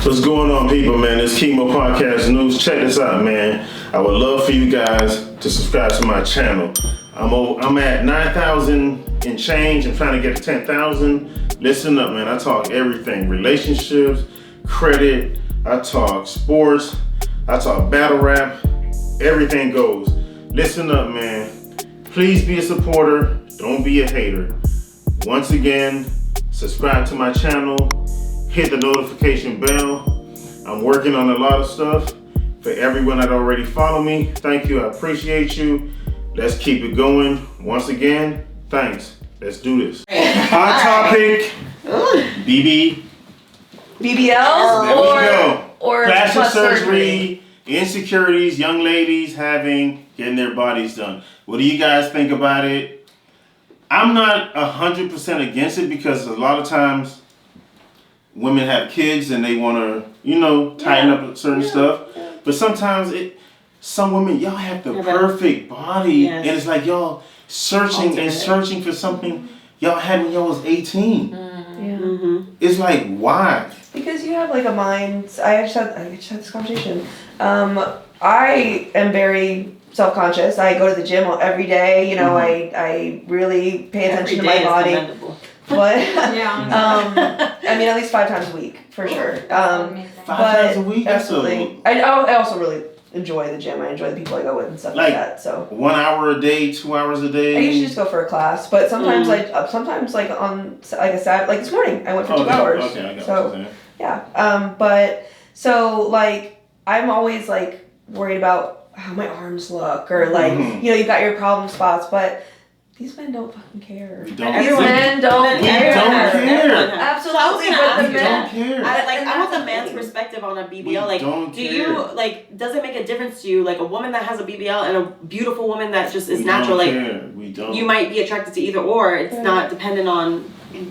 What's going on, people, man? This Keymo Podcast News. Check this out, man. I would love for you guys to subscribe to my channel. I'm at 9,000 and change. I'm trying to get to 10,000. Listen up, man. I talk everything. Relationships, credit. I talk sports. I talk battle rap. Everything goes. Listen up, man. Please be a supporter. Don't be a hater. Once again, subscribe to my channel. Hit the notification bell. I'm working on a lot of stuff. For everyone that already follow me, thank you. I appreciate you. Let's keep it going. Once again, thanks. Let's do this. Hot topic. BBL. There we go. Or plastic surgery, insecurities, young ladies getting their bodies done. What do you guys think about it? I'm not 100% against it because a lot of times women have kids and they want to, tighten up certain stuff. Yeah. But sometimes some women, y'all have the perfect body, and it's like y'all searching for something y'all had when y'all was 18. Mm-hmm. Yeah. Mm-hmm. It's like, why? Because you have like a mind. I just had this conversation. I am very self-conscious. I go to the gym every day. I really pay attention to my body. But I mean, at least 5 times a week for sure. 5 times a week. Absolutely. I also really enjoy the gym. I enjoy the people I go with and stuff like that. So 1 hour a day, 2 hours a day. I usually just go for a class, but sometimes on like a Saturday, like this morning, I went for 2 hours. Okay, I got what you're saying. Yeah. But so like I'm always like worried about how my arms look or like you've got your problem spots, but these men don't fucking care. These men don't care. Absolutely, but the men don't care. I want the man's perspective on a BBL. Does it make a difference to you? Like a woman that has a BBL and a beautiful woman that just is natural. We don't. You might be attracted to either or. It's not dependent on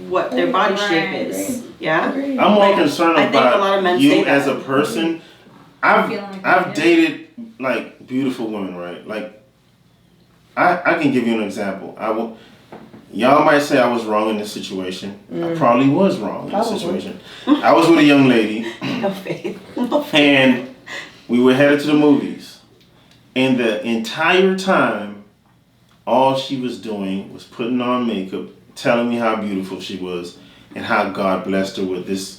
what their body shape is. Yeah. I'm more concerned about you as a person. I've dated like beautiful women, right? Like. I can give you an example. Y'all might say I was wrong in this situation. I probably was wrong in this situation. I was with a young lady. No faith. And we were headed to the movies. And the entire time, all she was doing was putting on makeup, telling me how beautiful she was, and how God blessed her with this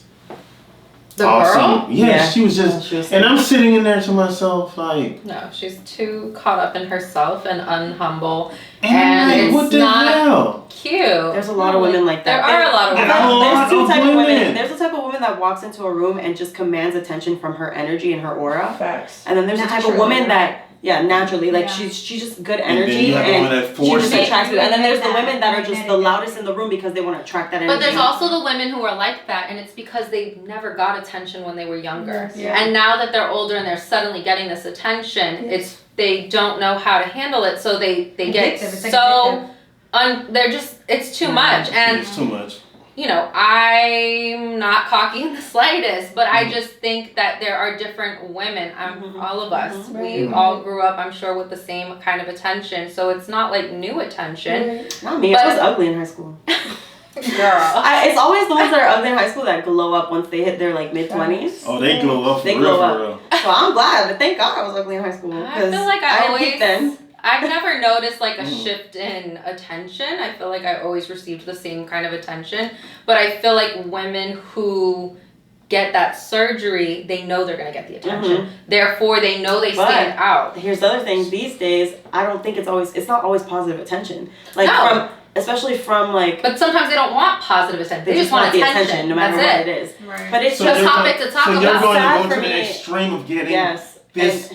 awesome. Girl? Yeah, she was just, and I'm sitting in there to myself like. No, she's too caught up in herself and unhumble, and it's what the not hell? Cute. There's a lot of women like that. There are a lot of women. There's two types of women. There's the type of woman that walks into a room and just commands attention from her energy and her aura. Facts. And then there's the type of woman that. Yeah, naturally. Like she's just good energy and she just attracts you. And then there's the women that are just the loudest in the room because they want to attract that energy. But there's also the women who are like that, and it's because they never got attention when they were younger. Yeah. And now that they're older and they're suddenly getting this attention, they don't know how to handle it, so they get so it's too much. And it's too much. I'm not cocky in the slightest, but I just think that there are different women. All of us, we all grew up, I'm sure, with the same kind of attention. So it's not like new attention. Not me. I was ugly in high school. Girl. It's always the ones that are ugly in high school that glow up once they hit their mid-20s. Oh, they glow up. They glow up. So I'm glad, but thank God I was ugly in high school. I feel like I've never noticed like a shift in attention. I feel like I always received the same kind of attention. But I feel like women who get that surgery, they know they're going to get the attention. Therefore, they know they stand out. Here's the other thing. These days, I don't think it's not always positive attention. Especially from like... But sometimes they don't want positive attention. They just want the attention, no matter what it is. Right. But it's just a topic to talk about. So you're going to the extreme of getting... This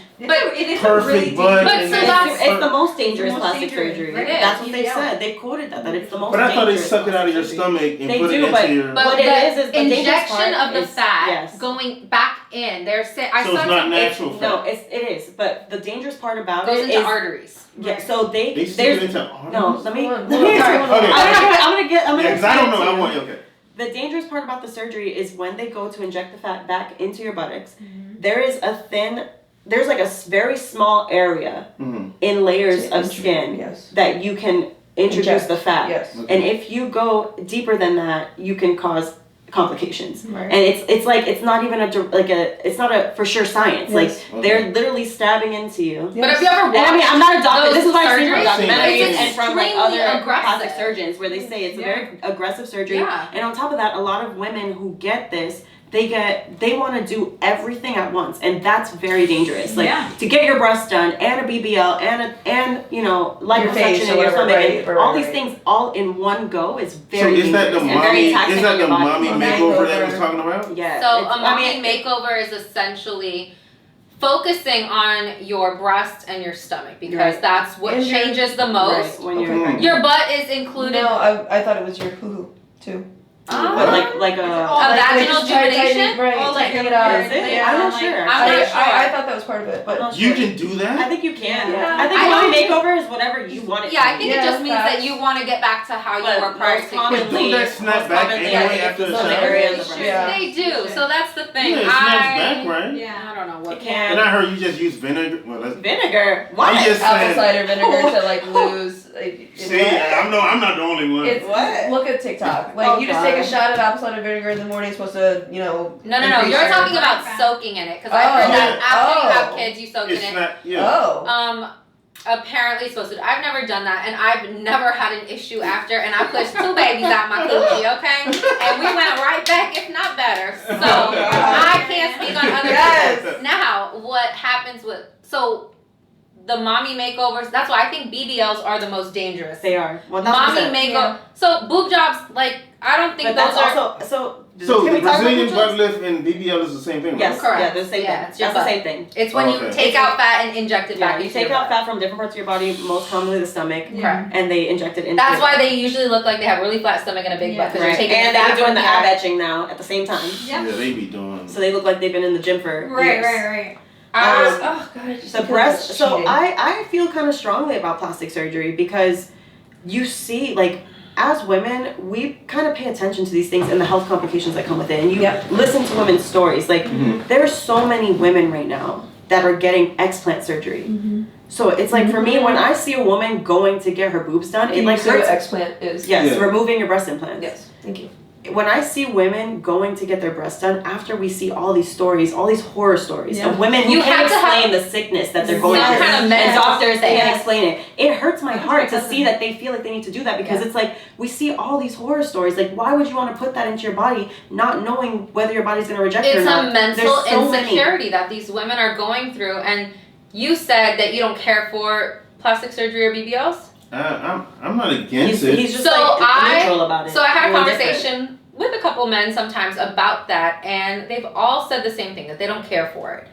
perfect butt. But it's the most dangerous plastic surgery. That's what they said. They quoted that it's the most dangerous. But I thought they suck it out of your stomach and put it into your... But what it is the injection of the fat going back in. So it's not natural fat. No, it is. But the dangerous part about it is... Goes into arteries. Yeah, so they stick it into arteries? No, let me... I'm gonna get... because I don't know. I want you, okay. The dangerous part about the surgery is when they go to inject the fat back into your buttocks, there is there's like a very small area in layers of skin that you can introduce the fat. Yes. And if you go deeper than that, you can cause complications. Right. And it's like it's not even it's not a for sure science. Yes. Like they're literally stabbing into you. But have you ever watched? And I mean, I'm not a doctor. This is what I've seen from surgeries? documentaries It's and from like extremely other aggressive. plastic surgeons where they say it's a very aggressive surgery. Yeah. And on top of that, a lot of women who get this, they want to do everything at once, and that's very dangerous. Like to get your breasts done and a BBL and you know liposuction in your stomach and all these things all in one go is very So is that the dangerous and very mommy? taxing Is that on the your body. mommy makeover that I was talking about? Yeah. So it's- a mommy makeover is essentially focusing on your breast and your stomach because that's what changes the most. Right, when you're Your butt is included. No, I thought it was your hoo-hoo too. But like a vaginal rejuvenation? Right, Oh, like taking it out. is it? I'm not sure. I'm not sure. I thought that was part of it, but You can do that? I think you can. Yeah. I think mommy makeover is whatever you want it to Yeah, I be. think it just means that you want to get back to how you were prior to. But don't that snap back anyway after a shower? Yeah. They do. So that's the thing. Yeah, it snaps back, right? I don't know what. It can. And I heard you just use vinegar. Well, that's Vinegar. What? I'm just apple saying. cider vinegar to like lose. Like, See, I'm not the only one. It's What? Look at TikTok. Like you just take a shot of apple cider vinegar in the morning. It's supposed to, No. increase You're your- talking about soaking in it because I heard that after you have kids, you soak in It's it. not. Yeah. Oh. Apparently supposed to. I've never done that, and I've never had an issue after. And I pushed 2 babies out my coochie, okay? And we went right back, if not better. So I can't speak on other people. Now, what happens with the mommy makeovers? That's why I think BBLs are the most dangerous. They are. Well, Mommy makeover. So boob jobs, like I don't think but those that's are. also So can the we talk about Brazilian boob butt jobs? lift and BBL is the same thing, right? Yes, Correct. yeah, the same Yeah, thing. it's your That's the butt. same thing. It's when you take out fat and inject it back. You into take your out butt. fat from different parts of your body, most commonly the stomach, Correct. and they inject it into. That's your why butt. they usually look like they have really flat stomach and a big butt because Right. they're taking And fat they're doing from the there. ab etching now at the same time. Yeah, they be doing. So they look like they've been in the gym for years. Right. Oh God, I just The feel like breast. it's So cheating. I feel kind of strongly about plastic surgery because you see like. As women, we kind of pay attention to these things and the health complications that come with it. And you listen to women's stories. Like, there are so many women right now that are getting explant surgery. So it's like, for me, when I see a woman going to get her boobs done, it like hurts. Explant is. Yes, removing your breast implants. Yes. Thank you. When I see women going to get their breasts done, after we see all these stories, all these horror stories of women who can't explain the sickness that they're going through, and doctors can't explain it. It hurts my heart to see that they feel like they need to do that because it's like we see all these horror stories. Like, why would you want to put that into your body, not knowing whether your body's going to reject it or not? It's a mental There's so insecurity that these women are going through, and you said that you don't care for plastic surgery or BBLs. I'm not against it. He's just neutral about it. So I had a Really conversation with a couple men sometimes about that, and they've all said the same thing, that they don't care for it.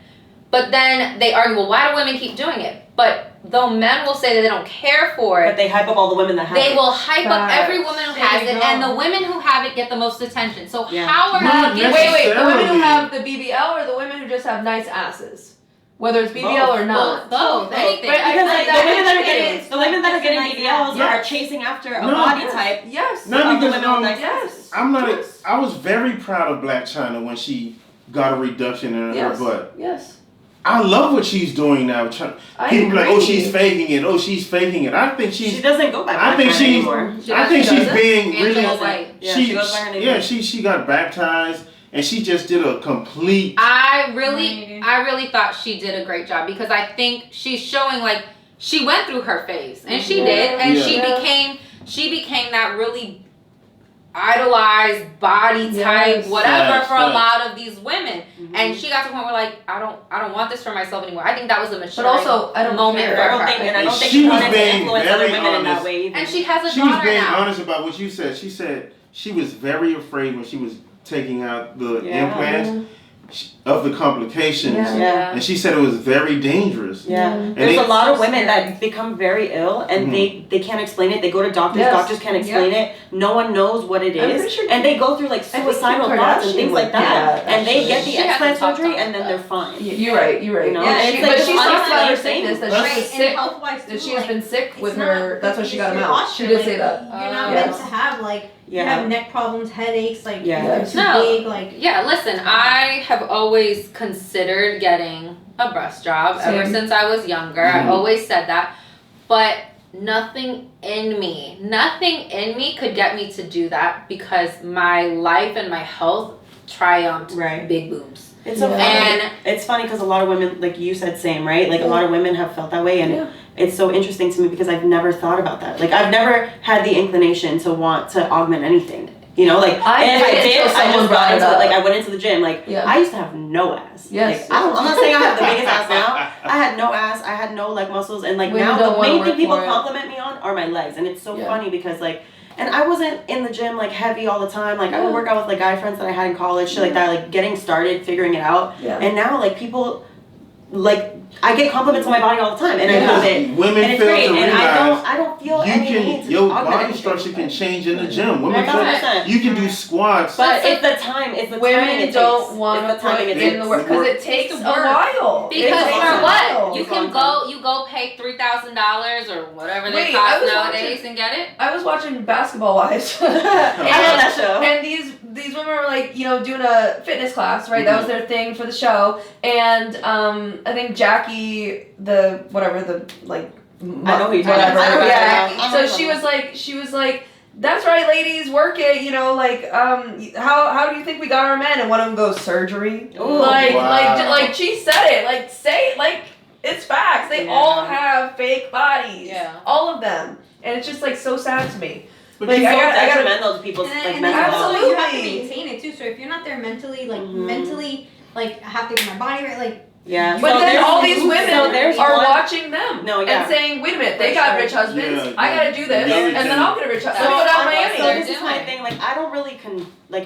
But then they argue, well, why do women keep doing it? But though men will say that they don't care for it, But they hype up all the women that have they it. will hype up every woman who has it, and the women who have it get the most attention. So how are Not we necessarily. The women who have the BBL or the women who just have nice asses? Whether it's BBL or not. Both. Anything. Right, Because like, the women that are getting it's the women that are getting nice BBLs ass. are chasing after a No. body type. Yes. Not of the because women with nice asses. Yes. I'm not. I was very proud of Blac Chyna when she got a reduction in her butt. Yes. I love what she's doing now. People be like, oh, she's faking it. Oh, she's faking it. I think She doesn't go by I think Blac Chyna she's. anymore. I think she's being really. Angela White. Yeah, she goes by her name. She got baptized and she just did a complete. I really thought she did a great job because I think she's showing like she went through her phase and she did, and she became that really idolized body type whatever for a lot of these women, and she got to the point where like I don't want this for myself anymore. I think that was a mature moment for her. I don't think She she was wanted to being influence other very women in that honest. way either. And she has a She was daughter being now. honest about what you said. She said she was very afraid when she was taking out the implants of the complications. And she said it was very dangerous. There's a lot of women that become very ill and they can't explain it. They go to doctors, doctors can't explain it. No one knows what it is. And they go through like suicidal thoughts and things like that. And they get the explant surgery and then they're fine. You're right. You know? Yeah, And it's but like she's talked about her thing. sickness, that she's sick, that she has been sick with her, that's why she got them out. She did say that. You're not meant to have like you have neck problems, headaches, like you're too big, like listen, I have always considered getting a breast job ever since I was younger. I always said that, but nothing in me could get me to do that because my life and my health triumphed big boobs. It's so funny. And it's funny because a lot of women, like you said, same, right? Like a lot of women have felt that way, and it's so interesting to me because I've never thought about that. Like I've never had the inclination to want to augment anything. You know, like, and if I did, I just brought into like I went into the gym. Like I used to have no ass. Yes. Like, I'm not saying I have the biggest ass now. I had no ass. I had no like muscles, and like now the main thing people compliment me on are my legs, and it's so funny because like. And I wasn't in the gym like heavy all the time. Like I would work out with like guy friends that I had in college, shit like that. Like getting started, figuring it out. Yeah. And now like people, like I get compliments on my body all the time, and I love it. Women and it's feel great. to And realize I don't feel any need to your body structure can change in the gym. Women feel you can do squats. But it's the time. It's the women timing it don't takes. want to put in the work because it takes a while. Because for what? You can go pay $3,000 or whatever they cost nowadays and get it. I was watching Basketball Wives. I love that show. And these women were like, you know, doing a fitness class, right? That was their thing for the show. And I think Jackie, I know who you're talking about. So she was like, that's right, ladies, work it. You know, like, how do you think we got our men? And one of them goes, surgery. Ooh, like she said it. Like, say it, like, it's facts. They all have fake bodies. Yeah. All of them. And it's just like so sad to me. But like, I gotta amend those people's like mental health. Absolutely, you have to maintain it too. So if you're not there mentally, like I have to get my body right, like. Yeah. But then all these women are watching them and saying, wait a minute, they got rich husbands, I gotta do this, and then I'll get a rich husband. So this is my thing, like I don't really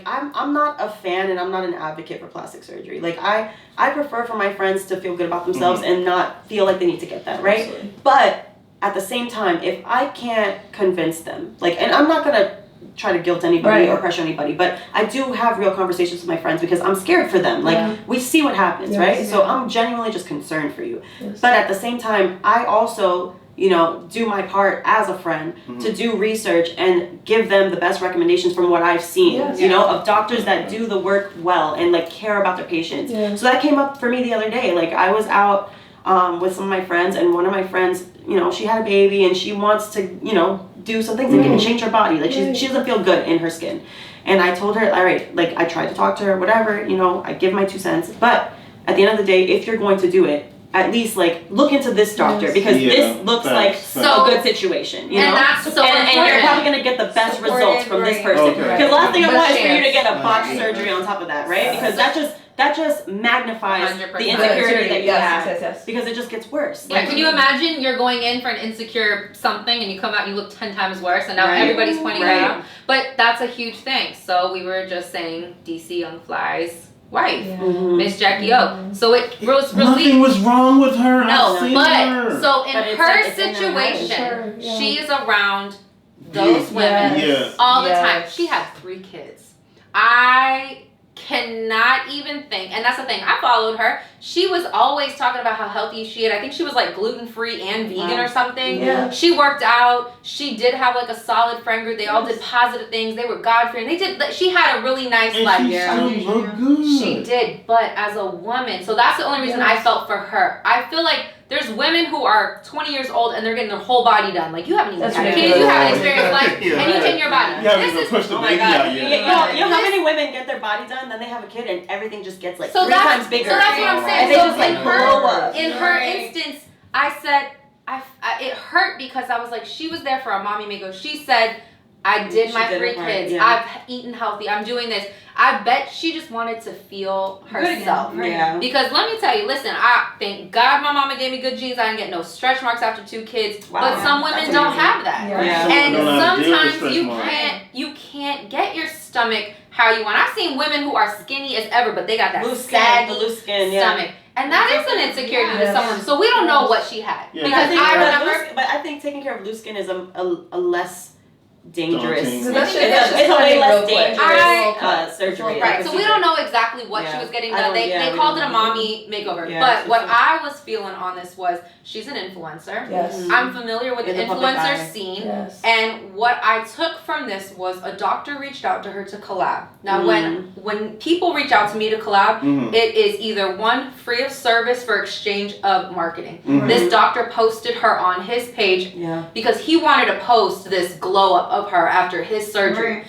I'm not a fan and I'm not an advocate for plastic surgery. Like I prefer for my friends to feel good about themselves and not feel like they need to get that, right? Absolutely. But at the same time, if I can't convince them, like, and I'm not gonna try to guilt anybody or pressure anybody, but I do have real conversations with my friends because I'm scared for them. Like we see what happens, right? So I'm genuinely just concerned for you. But at the same time, I also, you know, do my part as a friend to do research and give them the best recommendations from what I've seen, you know, of doctors that do the work well and like care about their patients. So that came up for me the other day. Like I was out with some of my friends, and one of my friends, you know, she had a baby and she wants to, you know, do some things and change her body. Like she doesn't feel good in her skin. And I told her, all right, like I tried to talk to her, whatever, you know, I give my 2 cents. But at the end of the day, if you're going to do it, at least like look into this doctor because this looks like a good situation, you know? That's so and you're probably gonna get the best results from this person. Because the last thing I want is for you to get a botched surgery on top of that, right? Because that just magnifies 100%. The insecurity that you have. Because it just gets worse. Yeah, can you imagine you're going in for an insecure something and you come out and you look 10 times worse and now everybody's pointing it out? But that's a huge thing. So we were just saying DC on the Fly's wife, Miss Jackie O. So it was nothing was wrong with her. No, but so in her situation, she is around those women all the time. She had 3 kids. I cannot even think, and that's the thing, I followed her. She was always talking about how healthy she is. I think she was like gluten-free and vegan or something. Yeah. She worked out. She did have like a solid friend group. They all did positive things. They were God-fearing. She had a really nice life. She still looked good. She did, but as a woman, so that's the only reason I felt for her. I feel like there's women who are 20 years old and they're getting their whole body done. Like, you haven't even had kids, you haven't experienced life, and you take your body. You haven't even pushed the baby out yet. You know how many women get their body done, then they have a kid, and everything just gets like 3 times bigger. So that's what I'm saying. And they just like blow up. In her instance, I said, it hurt because I was like, she was there for a mommy makeover. She said, I did my 3 kids. I've eaten healthy. I'm doing this. I bet she just wanted to feel herself. Because let me tell you, listen, I thank God my mama gave me good genes. I didn't get no stretch marks after 2 kids. Wow. But some women don't have that. And sometimes you can't get your stomach how you want. I've seen women who are skinny as ever, but they got that saggy loose skin, stomach. And that is an insecurity to someone. So we don't know what she had. Because I remember. But I think taking care of loose skin is a less dangerous. It's a way less dangerous surgery. Right. So we don't know exactly what she was getting done. They called it a mommy makeover. Yeah, but what I was feeling on this was she's an influencer. Yes. I'm familiar with the influencer scene. Yes. And what I took from this was a doctor reached out to her to collab. Now when people reach out to me to collab, it is either one, free of service for exchange of marketing. This doctor posted her on his page because he wanted to post this glow up of her after his surgery.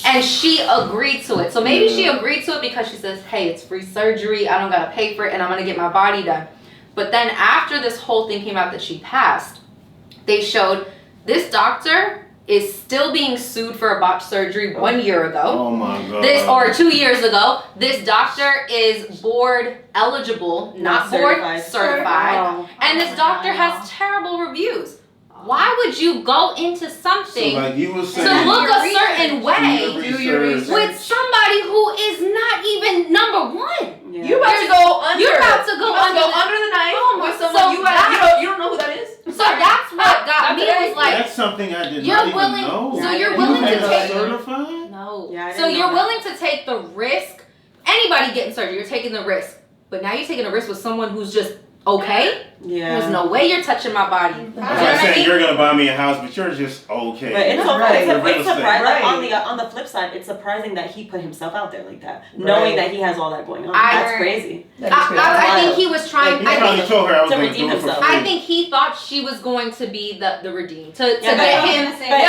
And she agreed to it. So maybe she agreed to it because she says, hey, it's free surgery. I don't got to pay for it and I'm going to get my body done. But then after this whole thing came out that she passed, they showed this doctor is still being sued for a botched surgery 1 year ago. Oh my God. Or 2 years ago. This doctor is board eligible, not board certified. And this doctor has terrible reviews. Why would you go into something so like you were saying, to look a certain way with somebody who is not even number one? Yeah. You're about to go under. You're about to go under the knife with someone so you don't know who that is. So that's what got me was like. That's something I did not even know. So you're willing to take. Certified? No. Yeah, so you're willing to take the risk. Anybody getting surgery, you're taking the risk. But now you're taking a risk with someone who's just okay. Yeah. There's no way you're touching my body. That's like saying you're gonna buy me a house, but you're just okay. But it's surprising. Right. On the flip side, it's surprising that he put himself out there like that, knowing that he has all that going on. That's crazy. I think he was trying. I told her I was to going redeem to do it for himself. free. I think he thought she was going to be the redeemed to get him. But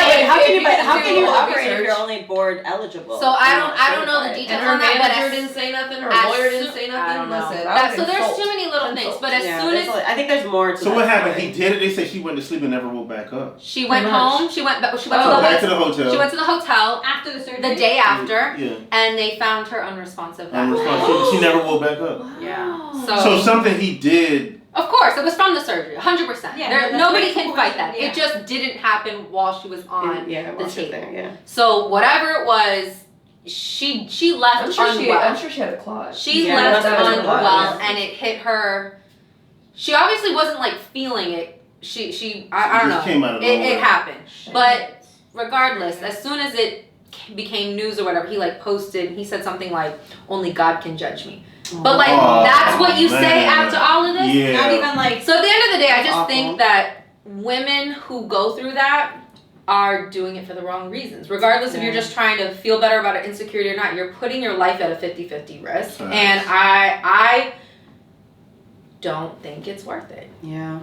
how can you operate if you're only board eligible? So I don't know the details on that. Her manager didn't say nothing. Her lawyer didn't say nothing. I don't know. Listen, So there's too many little things. But as soon as I think there's more to So what happened? He did it. They said she went to sleep and never woke back up. she went home, she went back to the hotel. She went to the hotel after the surgery. the day after, Yeah. and they found her unresponsive. She never woke back up. Yeah. So something he did. Of course, it was from the surgery, 100%. Yeah, nobody can fight that. It just didn't happen while she was on the table. There, So whatever it was, she left unwell. I'm sure she had a clot. She left unwell, and it hit her. She obviously wasn't like feeling it. I don't know. Came out of it happened. But regardless, as soon as it became news or whatever, he like posted. He said something like, "Only God can judge me." But like that's what you say after all of this. Yeah. Not even like. So at the end of the day, I just think that women who go through that are doing it for the wrong reasons. Regardless if you're just trying to feel better about an insecurity or not, you're putting your life at a 50-50 risk. Right. And I don't think it's worth it. Yeah,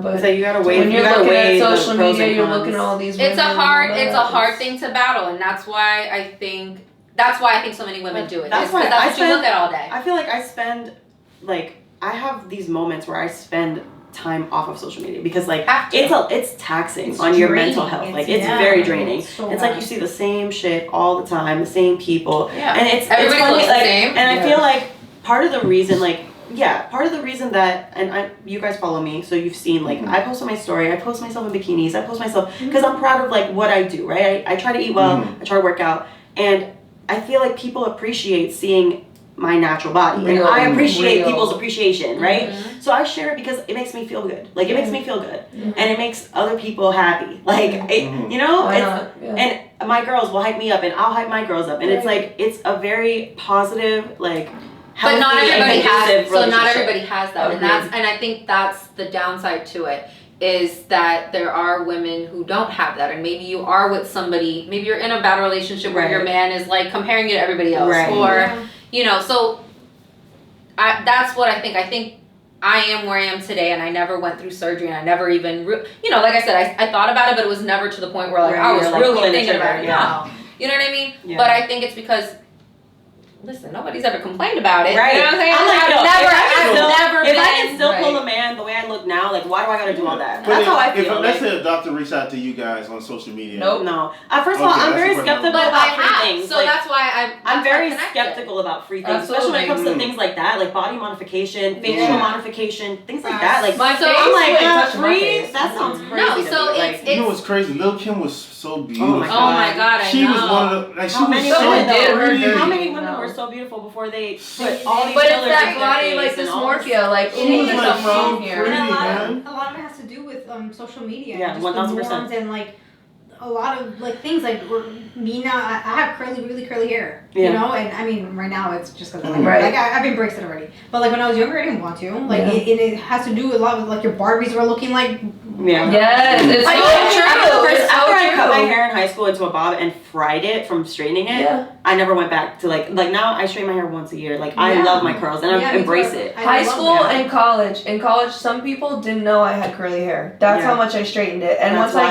but so you gotta wait. When you're looking at social media, you're looking at all these. It's a hard thing to battle, and that's why I think so many women do it. That's what you look at all day. I feel like I have these moments where I spend time off of social media because it's taxing on your mental health. It's very draining. It's like you see the same shit all the time, the same people, and everybody looks the same. And I feel like part of the reason that, and you guys follow me, so you've seen, I post on my story, I post myself in bikinis, I post myself, because I'm proud of, what I do, right? I try to eat well, I try to work out, and I feel like people appreciate seeing my natural body, and I appreciate people's appreciation, right? So I share it because it makes me feel good. It makes me feel good, and it makes other people happy. And my girls will hype me up, and I'll hype my girls up, and it's it's a very positive, but not everybody has. So not relationship. everybody has that, and I think that's the downside to it. Is that there are women who don't have that, and maybe you are with somebody. Maybe you're in a bad relationship where your man is comparing you to everybody else, or So that's what I think. I think I am where I am today, and I never went through surgery, and I never even, like I said, I thought about it, but it was never to the point where I was really thinking about it. No, you know what I mean? Yeah. But I think it's because. Listen, nobody's ever complained about it. Right. You know what I'm saying? If I can still pull a man the way I look now, why do I gotta do all that? That's how I feel. Let's say a doctor reached out to you guys on social media. Nope. No. First of all, I'm very skeptical about free things. So that's why I'm very skeptical about free things, especially when it comes to things like that, like body modification, facial modification, things like that. I'm free. That sounds crazy. No, so it's you know what's crazy? Lil' Kim was so beautiful. Oh my god, she was one of the how many women were so beautiful before they put all these fillers that body dysmorphia, something wrong here. And a lot of it has to do with social media. Yeah, 1000%. And a lot of like things like me now. I have really curly hair, Yeah. you know, and I mean right now it's just because Right. like I've embraced it already. But like when I was younger, I didn't want to. Like it has to do a lot with like your Barbies were looking like. Yeah. Yes, it's so true. After I cut my hair in high school into a bob and fried it from straightening it, I never went back to like now I straighten my hair once a year. Like I love my curls and I embrace it. High school and college. In college, some people didn't know I had curly hair. That's how much I straightened it. And once I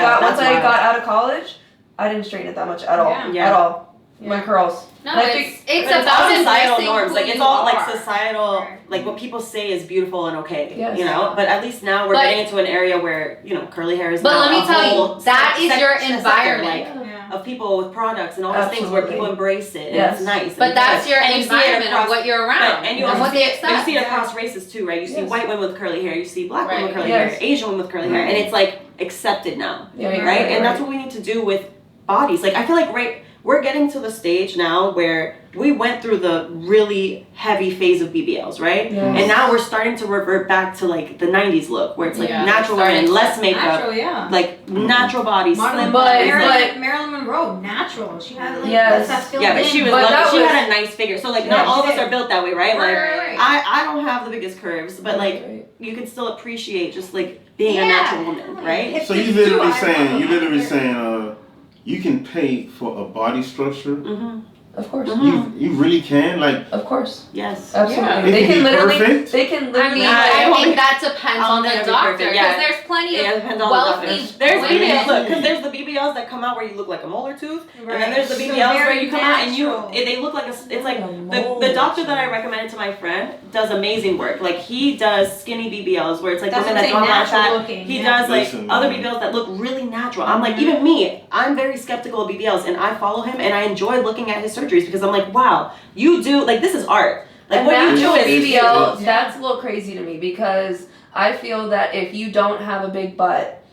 got out of college, I didn't straighten it that much at all. At all. My curls. No, it's about societal norms. Who Like it's you all like are. societal, like what people say is beautiful and okay. Yes. You know, but at least now we're getting into an area where curly hair is. But now let me a tell whole you, that is your sector, environment. of people with products and all these things where people embrace it and it's nice. But that's your and environment of what you're around and you and also what they accept. You see it across races too, right? You see white women with curly hair, you see black women with curly Yes. hair, Asian women with curly hair, and it's like accepted now, right? And that's what we need to do with bodies. Like I feel like we're getting to the stage now where we went through the really heavy phase of BBLs, right? Yes. And now we're starting to revert back to like the 90s look where it's like natural starting women, less makeup, Natural, like natural bodies, slim But- bodies. but- Marilyn Monroe, natural. She had like Yes. that filled Yeah, but in. she was But she had a nice figure. So like not all of us are built that way, right? Like Right. I don't have the biggest curves, but like you can still appreciate just like being a natural woman, right? So you literally saying you can pay for a body structure. Mm-hmm. Of course. You really can, like. Of course. Yes. Absolutely. It They can can be literally. perfect. They can I literally. mean, I think that depends I'll on the never be doctor perfect, because there's plenty of depends on wealthy the doctor. There's women. BBLs, look, because there's the BBLs that come out where you look like a molar tooth, and then there's the So BBLs where very you come out and natural. they look like it's like the doctor that I recommended to my friend does amazing work. Like he does skinny BBLs where it's like That's women that what I'm don't have saying, fat. natural looking, He yeah. does like Listen, other man. BBLs that look really natural. I'm like, even me, I'm very skeptical of BBLs, and I follow him and I enjoy looking at his surgeries because I'm like, wow, you do like this is art. Like And what you do natural is BBL, that's a little crazy to me because I feel that if you don't have a big butt,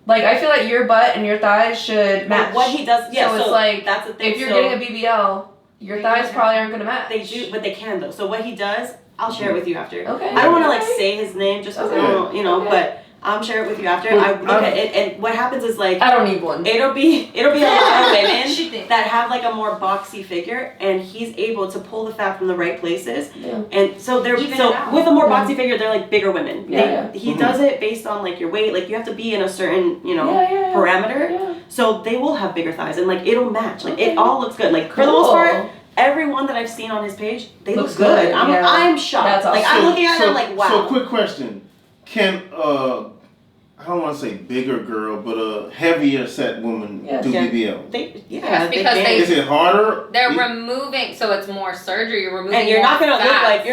like I feel like your butt and your thighs should match. what he does. Yeah, so it's like that's the thing. if you're getting a BBL, your thighs probably aren't gonna match. They do, but they can though. So what he does, I'll share it with you after. Okay. I don't want to like say his name just because I don't, but I'll share it with you after. I look at it, and what happens is like I don't need one. it'll be a lot of women She thinks. that have like a more boxy figure, and he's able to pull the fat from the right places. Yeah. And so they're Even it so out. with a more boxy figure, they're like bigger women. Yeah, He does it based on like your weight. Like you have to be in a certain Yeah. parameter. Yeah. So they will have bigger thighs, and like it'll match. Like it all looks good. Like for the most part. Everyone that I've seen on his page, they Looks look good. good, I'm shocked. That's Like awesome. I'm looking at it, I'm like, wow. So quick question: can I don't want to say bigger girl, but a heavier set woman Yes. do Yeah. BBL? Yes, because can. they- Is it harder? They're removing, so it's more surgery. You're removing, And you're not gonna fat.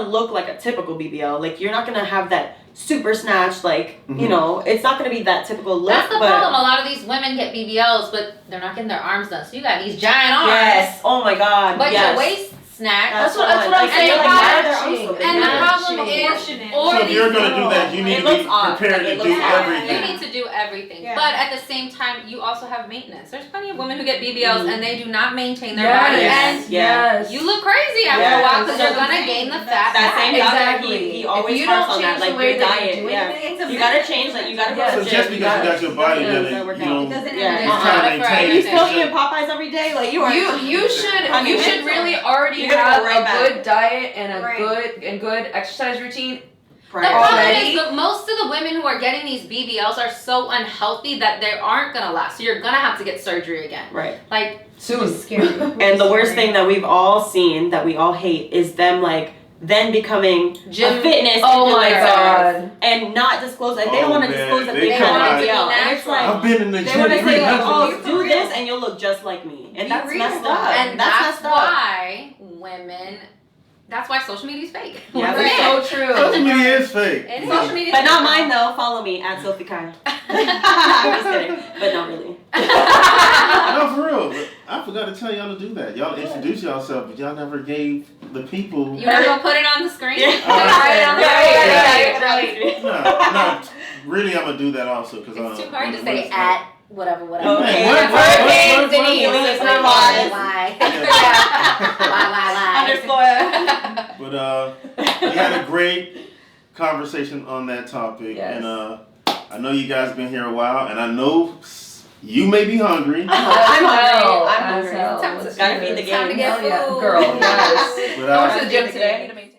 look like a typical BBL. Like you're not gonna have that super snatched. Like it's not gonna be that typical look. That's the but problem. A lot of these women get BBLs, but they're not getting their arms done. So you got these giant arms. yes. Oh my God. But yes. your waist snatched. That's what I'm Like, saying. you're like, And why are their arms so big? And the Yeah. problem is, Proportionate. or So if these you're gonna do that, you It need to looks be odd. prepared Like, to it do looks odd. everything. You need to do everything. Yeah. But at the same time, you also have maintenance. There's plenty of women who get BBLs and they do not maintain their Yes. body. Yes. And Yes. you look crazy after Yes. a while because you're That's what gonna I'm gain the saying. fat. That same doctor, Exactly. he If always you harps don't on that, change like the way your that diet. you do Yeah. anything, It's a You gotta change that. You gotta go Yes. to So the just gym. because you got your body Yeah, done, it doesn't work you out. don't. It doesn't Yeah. You're end trying to for maintain You it. still eating Popeyes every day? Like you are. You should I mean, really already you're gonna have go right a back. good diet and a Right. good exercise routine. The problem Already? is that most of the women who are getting these BBLs are so unhealthy that they aren't gonna last. So you're gonna have to get surgery again. Right. Like Soon. Scary. And the worst thing that we've all seen, that we all hate, is them like then becoming Gym- a fitness Oh my influencer God. and not disclose. Like they don't Oh, want to man. disclose that They they have come an out- BBL. And it's like I've been in the they gym want to say like, 300 oh, For do real. this and you'll look just like me, and Be that's real. messed up. and that's that's messed up. why women. That's why social media is fake. Yeah, Once right. again. So true. Social media is fake. It is. Social media, But not mine though. Follow me at Sophie Kyle. I'm just kidding, but not really. No, for real. But I forgot to tell y'all to do that. Y'all introduce yourself, but y'all never gave the people. You never gonna put it on the screen? Yeah. Right on the Yeah. No, really, I'm gonna do that also because It's too hard to say at whatever. Okay. What? Denise, Why? it's not lies. Why? Underscore. But we had a great conversation on that topic, Yes. and I know you guys been here a while, and I know You may be hungry. I'm hungry. I'm As hell. hungry. Gotta feed the game. Time to get Hell yeah. food. Girl, yes. But I went to the gym today. I need to maintain.